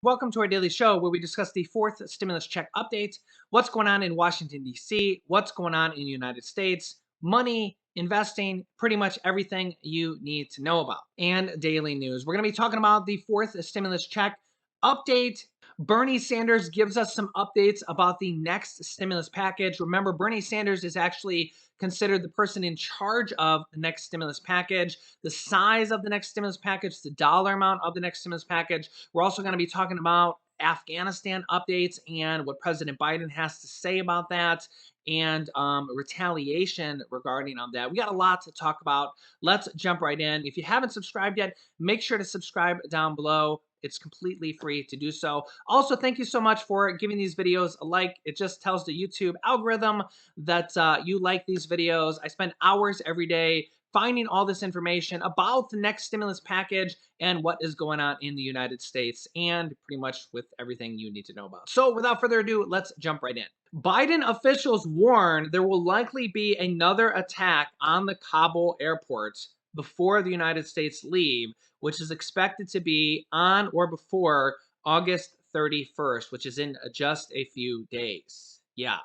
Welcome to our daily show where we discuss the fourth stimulus check update, what's going on in Washington, D.C., what's going on in the United States, money, investing, pretty much everything you need to know about, and daily news. We're going to be talking about the fourth stimulus check update. Bernie Sanders gives us some updates about the next stimulus package. Remember, Bernie Sanders is actually considered the person in charge of the next stimulus package, the size of the next stimulus package, the dollar amount of the next stimulus package. We're also going to be talking about Afghanistan updates and what President Biden has to say about that, and retaliation regarding on that. We got a lot to talk about. Let's jump right in. If you haven't subscribed yet, make sure to subscribe down below. It's completely free to do so. Also, thank you so much for giving these videos a like. It just tells the YouTube algorithm that you like these videos. I spend hours every day finding all this information about the next stimulus package and what is going on in the United States and pretty much with everything you need to know about. So without further ado, let's jump right in. Biden officials warn there will likely be another attack on the Kabul airport before the United States leave, which is expected to be on or before August 31st, which is in just a few days. Yeah.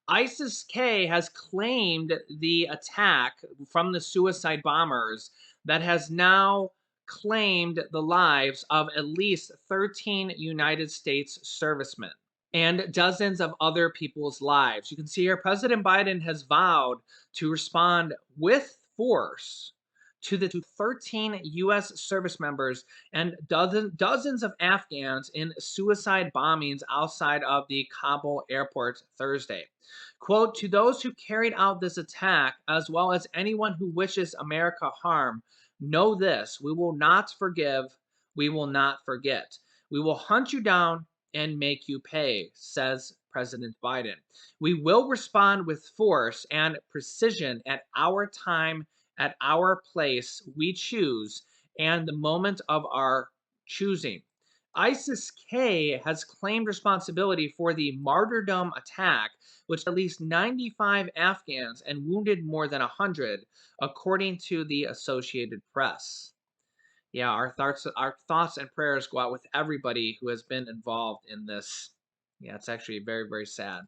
ISIS-K has claimed the attack from the suicide bombers that has now claimed the lives of at least 13 United States servicemen and dozens of other people's lives. You can see here President Biden has vowed to respond with force to the 13 U.S. service members and dozens of Afghans in suicide bombings outside of the Kabul airport Thursday. Quote, to those who carried out this attack, as well as anyone who wishes America harm, know this, we will not forgive, we will not forget. We will hunt you down and make you pay, says President Biden. We will respond with force and precision at our time, at our place we choose, and the moment of our choosing. ISIS-K has claimed responsibility for the martyrdom attack, which at least 95 Afghans and wounded more than 100, according to the Associated Press. Yeah, our thoughts and prayers go out with everybody who has been involved in this. Yeah, it's actually very, very sad.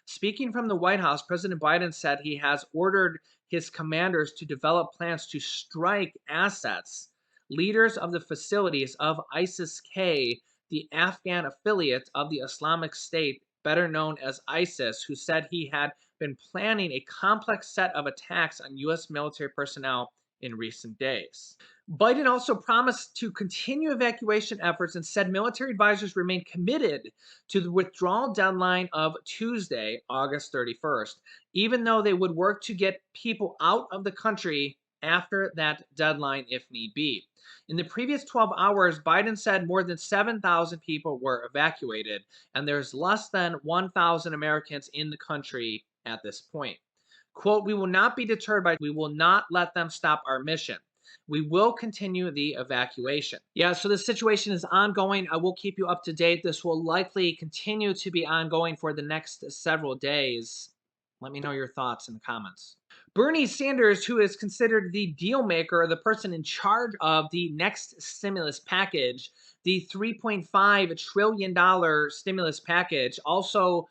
Speaking from the White House, President Biden said he has ordered his commanders to develop plans to strike assets, leaders of the facilities of ISIS-K, the Afghan affiliate of the Islamic State, better known as ISIS, who said he had been planning a complex set of attacks on U.S. military personnel in recent days. Biden also promised to continue evacuation efforts and said military advisors remain committed to the withdrawal deadline of Tuesday, August 31st, even though they would work to get people out of the country after that deadline if need be. In the previous 12 hours, Biden said more than 7,000 people were evacuated, and there's less than 1,000 Americans in the country at this point. Quote, we will not be deterred we will not let them stop our mission. We will continue the evacuation. Yeah, so the situation is ongoing. I will keep you up to date. This will likely continue to be ongoing for the next several days. Let me know your thoughts in the comments. Bernie Sanders, who is considered the deal maker, the person in charge of the next stimulus package, the $3.5 trillion stimulus package, also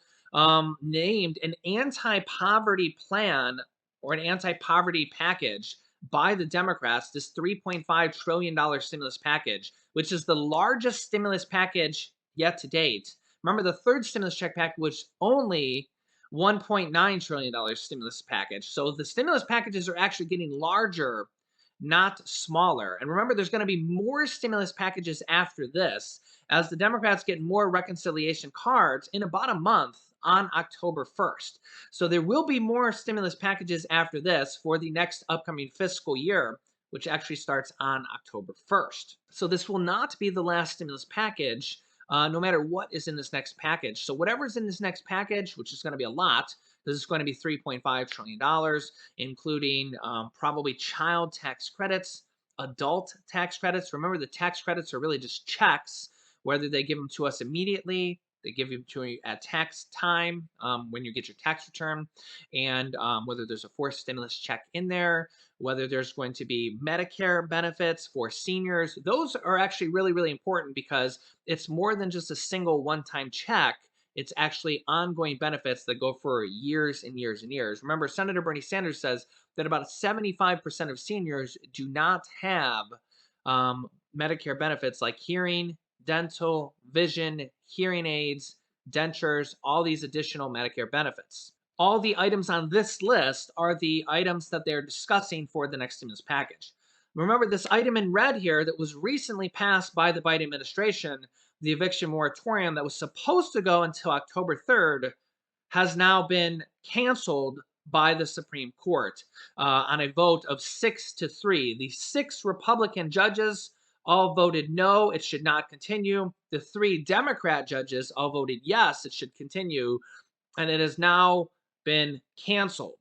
named an anti-poverty plan or an anti-poverty package by the Democrats, this $3.5 trillion stimulus package, which is the largest stimulus package yet to date. Remember, the third stimulus check package was only $1.9 trillion stimulus package. So the stimulus packages are actually getting larger, not smaller. And remember, there's going to be more stimulus packages after this as the Democrats get more reconciliation cards in about a month on October 1st. So there will be more stimulus packages after this for the next upcoming fiscal year, which actually starts on October 1st. So this will not be the last stimulus package, no matter what is in this next package. So whatever's in this next package, which is going to be a lot, this is going to be $3.5 trillion, including probably child tax credits, adult tax credits. Remember, the tax credits are really just checks, whether they give them to us immediately They give you to you at tax time when you get your tax return, and whether there's a fourth stimulus check in there, whether there's going to be Medicare benefits for seniors. Those are actually really, really important because it's more than just a single one time check. It's actually ongoing benefits that go for years and years and years. Remember, Senator Bernie Sanders says that about 75% of seniors do not have Medicare benefits like hearing, dental, vision, hearing aids, dentures, all these additional Medicare benefits. All the items on this list are the items that they're discussing for the next stimulus package. Remember, this item in red here that was recently passed by the Biden administration, the eviction moratorium that was supposed to go until October 3rd, has now been canceled by the Supreme Court on a vote of 6-3. The 6 Republican judges all voted no, it should not continue. The 3 Democrat judges all voted yes, it should continue, and it has now been canceled.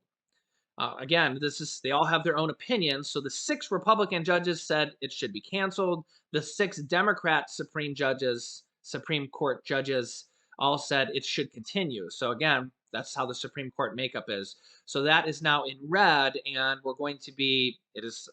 Again, they all have their own opinions. So the 6 Republican judges said it should be canceled. The 6 Democrat Supreme Court judges all said it should continue. So again, that's how the Supreme Court makeup is. So that is now in red, and it is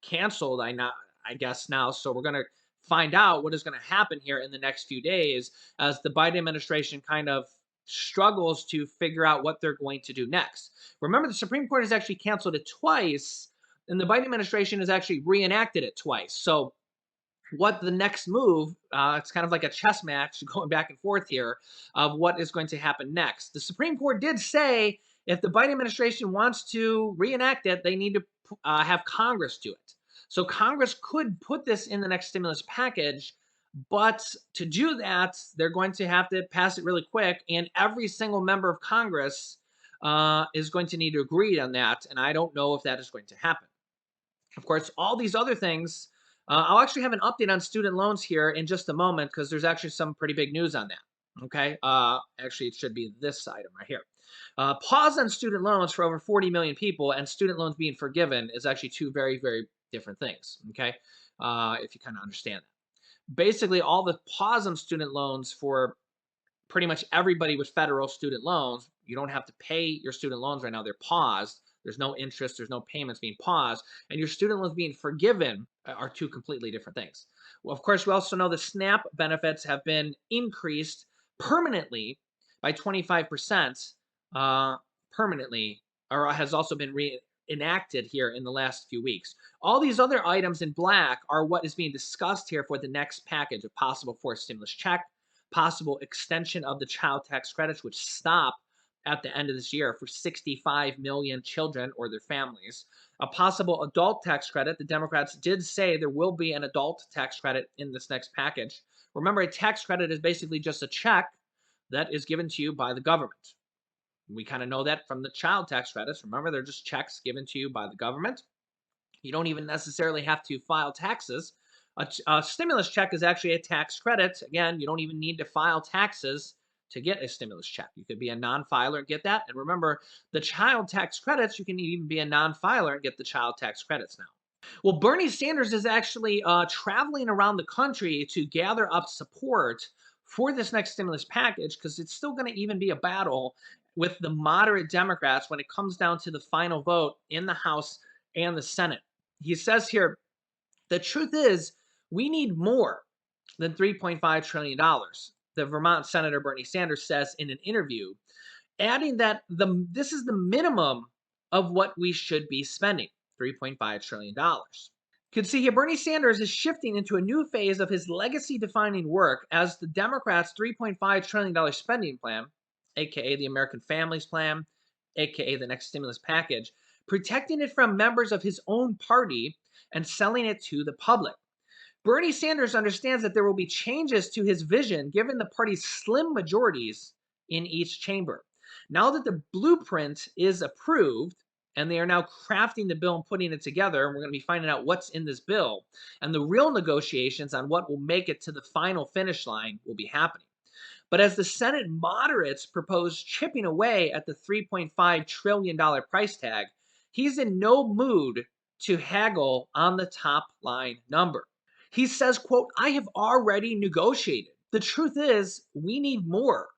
canceled, I guess now. So we're going to find out what is going to happen here in the next few days as the Biden administration kind of struggles to figure out what they're going to do next. Remember, the Supreme Court has actually canceled it twice, and the Biden administration has actually reenacted it twice. So what the next move, it's kind of like a chess match going back and forth here of what is going to happen next. The Supreme Court did say if the Biden administration wants to reenact it, they need to have Congress do it. So Congress could put this in the next stimulus package, but to do that, they're going to have to pass it really quick, and every single member of Congress is going to need to agree on that, and I don't know if that is going to happen. Of course, all these other things, I'll actually have an update on student loans here in just a moment because there's actually some pretty big news on that. Okay, actually, it should be this item right here. Pause on student loans for over 40 million people and student loans being forgiven is actually two very, very different things. Okay, if you kind of understand that. Basically, all the pause on student loans for pretty much everybody with federal student loans, you don't have to pay your student loans right now. They're paused. There's no interest, there's no payments being paused, and your student loans being forgiven are two completely different things. Well, of course, we also know the SNAP benefits have been increased permanently by 25% permanently, or has also been reenacted here in the last few weeks. All these other items in black are what is being discussed here for the next package of possible fourth stimulus check, possible extension of the child tax credits, which stop at the end of this year for 65 million children or their families. A possible adult tax credit. The Democrats did say there will be an adult tax credit in this next package. Remember, a tax credit is basically just a check that is given to you by the government. We kind of know that from the child tax credits. Remember, they're just checks given to you by the government. You don't even necessarily have to file taxes. A stimulus check is actually a tax credit. Again, you don't even need to file taxes to get a stimulus check. You could be a non-filer and get that. And remember, the child tax credits, you can even be a non-filer and get the child tax credits now. Well, Bernie Sanders is actually traveling around the country to gather up support for this next stimulus package because it's still going to even be a battle with the moderate Democrats when it comes down to the final vote in the House and the Senate. He says here, the truth is, we need more than $3.5 trillion. The Vermont Senator Bernie Sanders says in an interview, adding that this is the minimum of what we should be spending, $3.5 trillion. You can see here Bernie Sanders is shifting into a new phase of his legacy-defining work as the Democrats' $3.5 trillion spending plan, aka the American Families Plan, aka the next stimulus package, protecting it from members of his own party and selling it to the public. Bernie Sanders understands that there will be changes to his vision given the party's slim majorities in each chamber. Now that the blueprint is approved, and they are now crafting the bill and putting it together, and we're going to be finding out what's in this bill, and the real negotiations on what will make it to the final finish line will be happening. But as the Senate moderates propose chipping away at the $3.5 trillion price tag, he's in no mood to haggle on the top line number. He says, quote, I have already negotiated The truth is, we need more.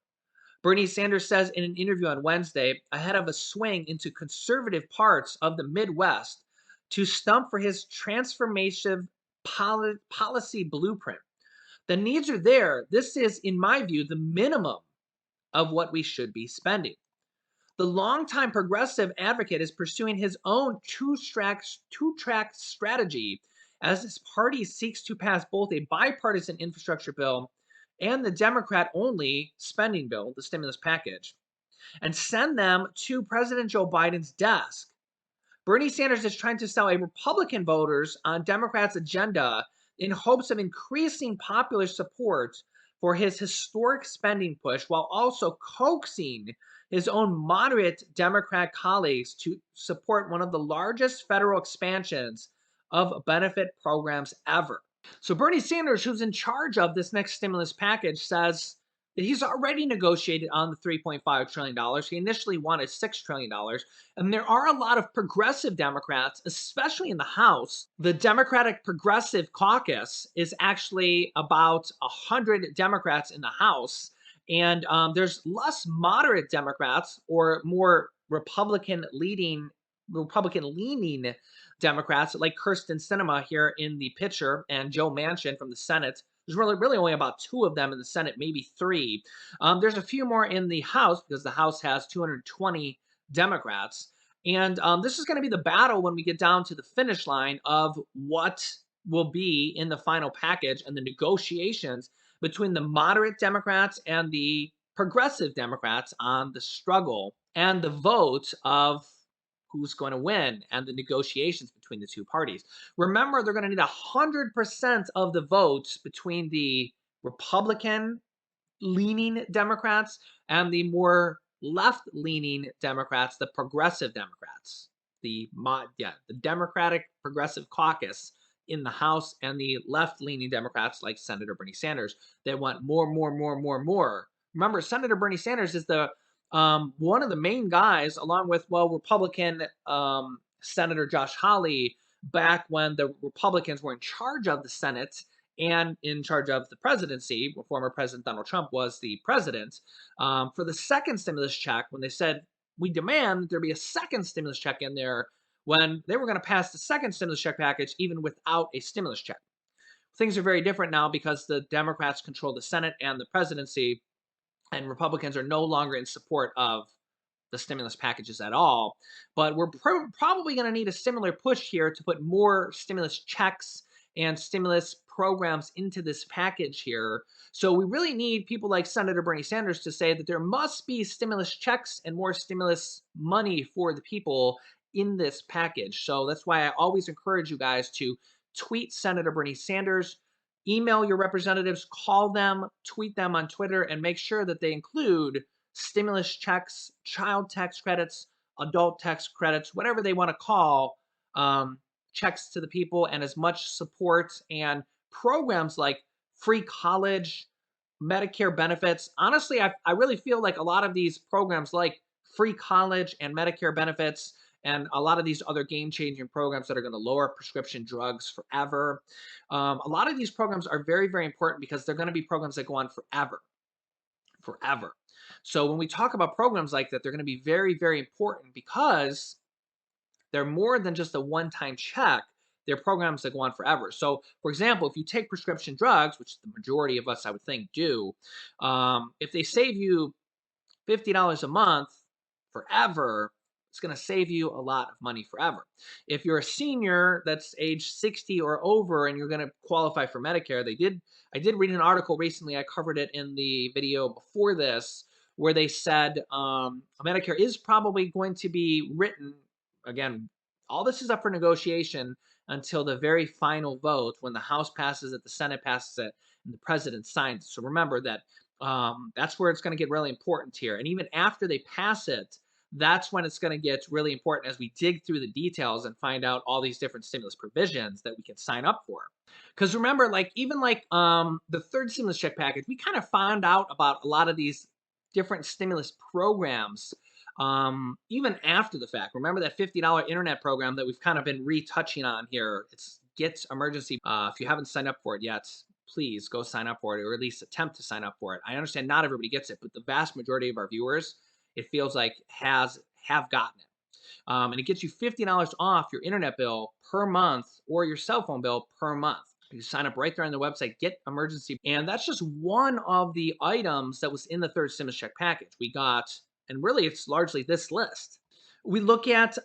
Bernie Sanders says in an interview on Wednesday, ahead of a swing into conservative parts of the Midwest to stump for his transformative policy blueprint. The needs are there. This is, in my view, the minimum of what we should be spending. The longtime progressive advocate is pursuing his own two-track strategy as his party seeks to pass both a bipartisan infrastructure bill and the Democrat-only spending bill, the stimulus package, and send them to President Joe Biden's desk. Bernie Sanders is trying to sell a Republican voters on Democrats' agenda in hopes of increasing popular support for his historic spending push while also coaxing his own moderate Democrat colleagues to support one of the largest federal expansions of benefit programs ever. So Bernie Sanders, who's in charge of this next stimulus package, says that he's already negotiated on the $3.5 trillion. He initially wanted $6 trillion. And there are a lot of progressive Democrats, especially in the House. The Democratic Progressive Caucus is actually about 100 Democrats in the House. And there's less moderate Democrats or more Republican-leaning Democrats like Kyrsten Sinema here in the picture and Joe Manchin from the Senate. There's really only about 2 of them in the Senate, maybe 3. There's a few more in the House because the House has 220 Democrats. And this is going to be the battle when we get down to the finish line of what will be in the final package and the negotiations between the moderate Democrats and the progressive Democrats on the struggle and the vote of who's going to win and the negotiations between the two parties. Remember, they're going to need 100% of the votes between the Republican leaning Democrats and the more left leaning Democrats, the progressive Democrats, the Democratic Progressive Caucus in the House, and the left leaning Democrats like Senator Bernie Sanders. They want more. Remember, Senator Bernie Sanders is the one of the main guys, along with, Republican Senator Josh Hawley, back when the Republicans were in charge of the Senate and in charge of the presidency, when former President Donald Trump was the president, for the second stimulus check, when they said, we demand that there be a second stimulus check in there, when they were going to pass the second stimulus check package even without a stimulus check. Things are very different now because the Democrats control the Senate and the presidency, and Republicans are no longer in support of the stimulus packages at all. But we're probably going to need a similar push here to put more stimulus checks and stimulus programs into this package here. So we really need people like Senator Bernie Sanders to say that there must be stimulus checks and more stimulus money for the people in this package. So that's why I always encourage you guys to tweet Senator Bernie Sanders, email your representatives, call them, tweet them on Twitter, and make sure that they include stimulus checks, child tax credits, adult tax credits, whatever they want to call checks to the people, and as much support and programs like free college, Medicare benefits. Honestly, I really feel like a lot of these programs like free college and Medicare benefits and a lot of these other game-changing programs that are going to lower prescription drugs forever. A lot of these programs are very, very important because they're going to be programs that go on forever. So when we talk about programs like that, they're going to be very, very important because they're more than just a one-time check. They're programs that go on forever. So, for example, if you take prescription drugs, which the majority of us, I would think, do, if they save you $50 a month forever, it's going to save you a lot of money forever. If you're a senior that's age 60 or over and you're going to qualify for Medicare, I did read an article recently, I covered it in the video before this, where they said Medicare is probably going to be written, again, all this is up for negotiation until the very final vote when the House passes it, the Senate passes it, and the president signs it. So remember that that's where it's going to get really important here. And even after they pass it, that's when it's going to get really important as we dig through the details and find out all these different stimulus provisions that we can sign up for. Because remember, even the third stimulus check package, we kind of found out about a lot of these different stimulus programs even after the fact. Remember that $50 internet program that we've kind of been retouching on here? It's Get Emergency. If you haven't signed up for it yet, please go sign up for it, or at least attempt to sign up for it. I understand not everybody gets it, but the vast majority of our viewers, it feels like, have gotten it. And it gets you $50 off your internet bill per month or your cell phone bill per month. You sign up right there on the website, get emergency. And that's just one of the items that was in the third stimulus check package. We got, and really it's largely this list. We look at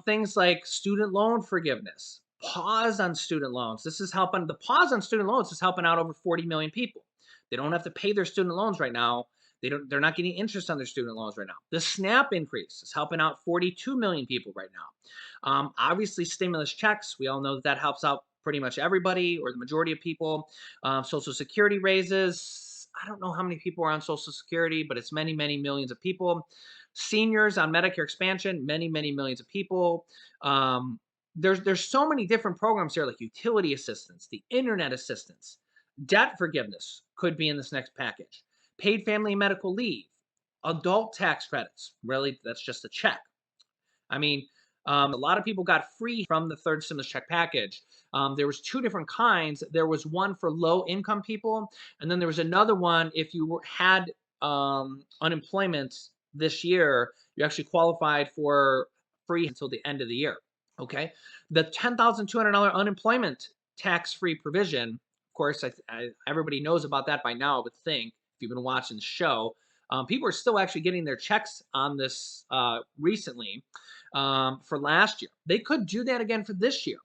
things like student loan forgiveness, pause on student loans. This is helping, the pause on student loans is helping out over 40 million people. They don't have to pay their student loans right now. They're not getting interest on their student loans right now. The SNAP increase is helping out 42 million people right now. Obviously, stimulus checks, we all know that that helps out pretty much everybody or the majority of people. Social Security raises, I don't know how many people are on Social Security, but it's many, many millions of people. Seniors on Medicare expansion, many, many millions of people. There's so many different programs here, like utility assistance, the internet assistance, debt forgiveness could be in this next package. Paid family and medical leave, adult tax credits. Really, that's just a check. I mean, a lot of people got free from the third stimulus check package. There was two different kinds. There was one for low income people, and then there was another one if you had unemployment this year, you actually qualified for free until the end of the year. Okay, the $10,200 unemployment tax-free provision. Of course, everybody knows about that by now, I would think, if you've been watching the show. People are still actually getting their checks on this recently for last year. They could do that again for this year.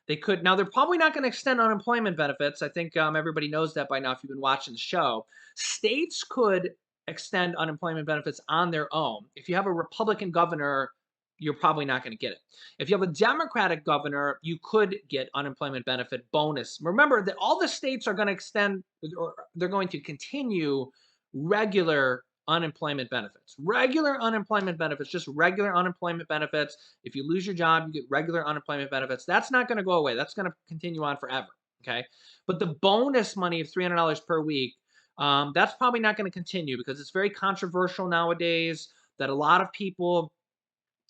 They could. Now, they're probably not going to extend unemployment benefits. I think everybody knows that by now if you've been watching the show. States could extend unemployment benefits on their own. If you have a Republican governor, you're probably not going to get it. If you have a Democratic governor, you could get unemployment benefit bonus. Remember that all the states are going to extend, or they're going to continue regular unemployment benefits. Regular unemployment benefits, just regular unemployment benefits. If you lose your job, you get regular unemployment benefits. That's not going to go away. That's going to continue on forever. Okay. But the bonus money of $300 per week, that's probably not going to continue because it's very controversial nowadays that a lot of people,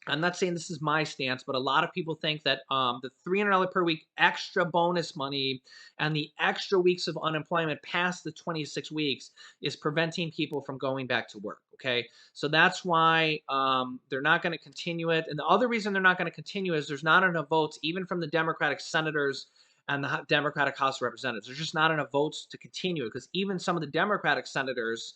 I'm not saying this is my stance, but a lot of people think that the $300 per week extra bonus money and the extra weeks of unemployment past the 26 weeks is preventing people from going back to work. Okay, so that's why they're not going to continue it. And the other reason they're not going to continue is there's not enough votes, even from the Democratic senators and the Democratic House of Representatives. There's just not enough votes to continue it because even some of the Democratic senators,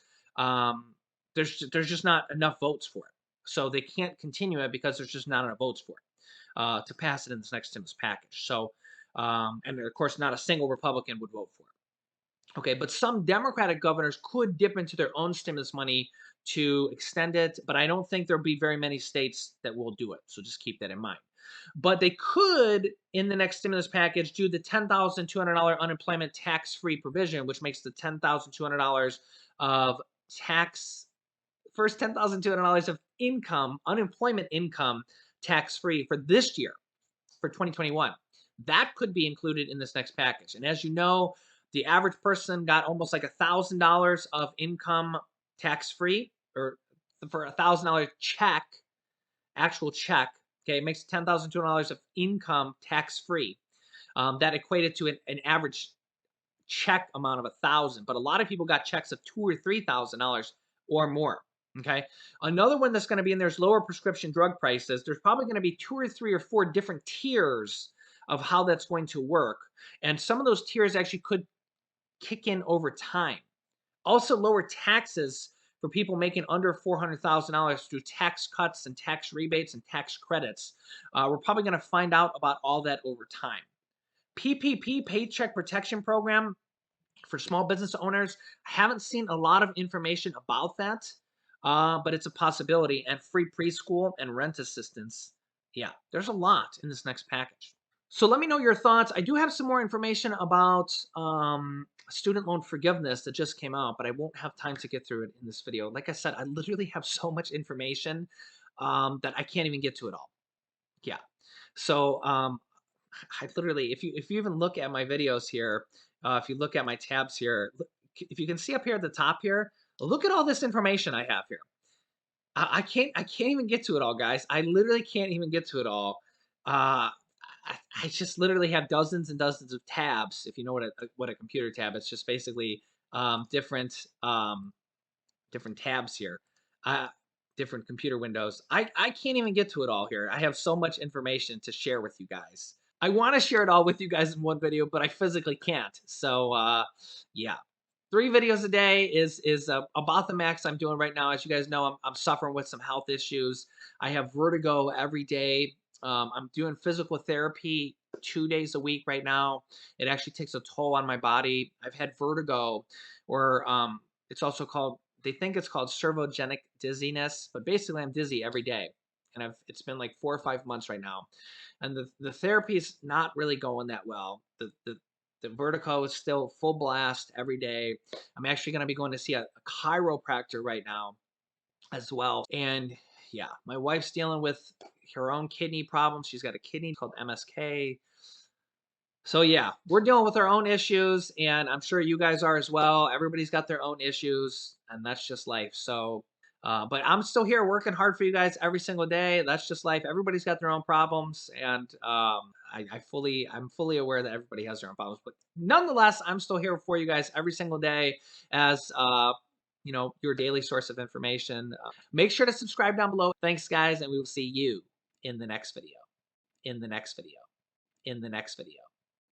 there's just not enough votes for it. So they can't continue it because there's just not enough votes for it to pass it in this next stimulus package. So, and of course, not a single Republican would vote for it. Okay, but some Democratic governors could dip into their own stimulus money to extend it, but I don't think there'll be very many states that will do it. So just keep that in mind. But they could, in the next stimulus package, do the $10,200 unemployment tax-free provision, which makes the $10,200 of tax first $10,200 of income, unemployment income, tax-free for this year, for 2021. That could be included in this next package. And as you know, the average person got almost like $1,000 of income tax-free, or for $1,000 check, actual check. Okay, it makes $10,200 of income tax-free. That equated to an average check amount of $1,000, but a lot of people got checks of $2,000 or $3,000 or more. Okay. Another one that's going to be in there is lower prescription drug prices. There's probably going to be 2 or 3 or 4 different tiers of how that's going to work. And some of those tiers actually could kick in over time. Also, lower taxes for people making under $400,000 through tax cuts and tax rebates and tax credits. We're probably going to find out about all that over time. PPP, Paycheck Protection Program, for small business owners, I haven't seen a lot of information about that. But it's a possibility. And free preschool and rent assistance. Yeah, there's a lot in this next package. So let me know your thoughts. I do have some more information about student loan forgiveness that just came out, but I won't have time to get through it in this video. Like I said, I literally have so much information that I can't even get to it all. Yeah. So I literally, if you even look at my videos here, if you look at my tabs here, if you can see up here at the top here, look at all this information I have here. I can't even get to it all, guys. I literally can't even get to it all. I just literally have dozens and dozens of tabs. If you know what a computer tab, it's just basically different different tabs here, uh, different computer windows. I can't even get to it all here. I have so much information to share with you guys. I want to share it all with you guys in one video, but I physically can't. So yeah. 3 videos a day is about the max I'm doing right now. As you guys know, I'm suffering with some health issues. I have vertigo every day. I'm doing physical therapy 2 days a week right now. It actually takes a toll on my body. I've had vertigo, or it's also called. They think it's called servogenic dizziness, but basically I'm dizzy every day, and it's been like 4 or 5 months right now, and the therapy is not really going that well. The vertigo is still full blast every day. I'm actually going to be going to see a chiropractor right now as well. And yeah, my wife's dealing with her own kidney problems. She's got a kidney called MSK. So yeah, we're dealing with our own issues, and I'm sure you guys are as well. Everybody's got their own issues, and that's just life. So, but I'm still here working hard for you guys every single day. That's just life. Everybody's got their own problems, and I'm fully aware that everybody has their own problems. But nonetheless, I'm still here for you guys every single day as your daily source of information. Make sure to subscribe down below. Thanks, guys, and we will see you in the next video. In the next video. In the next video.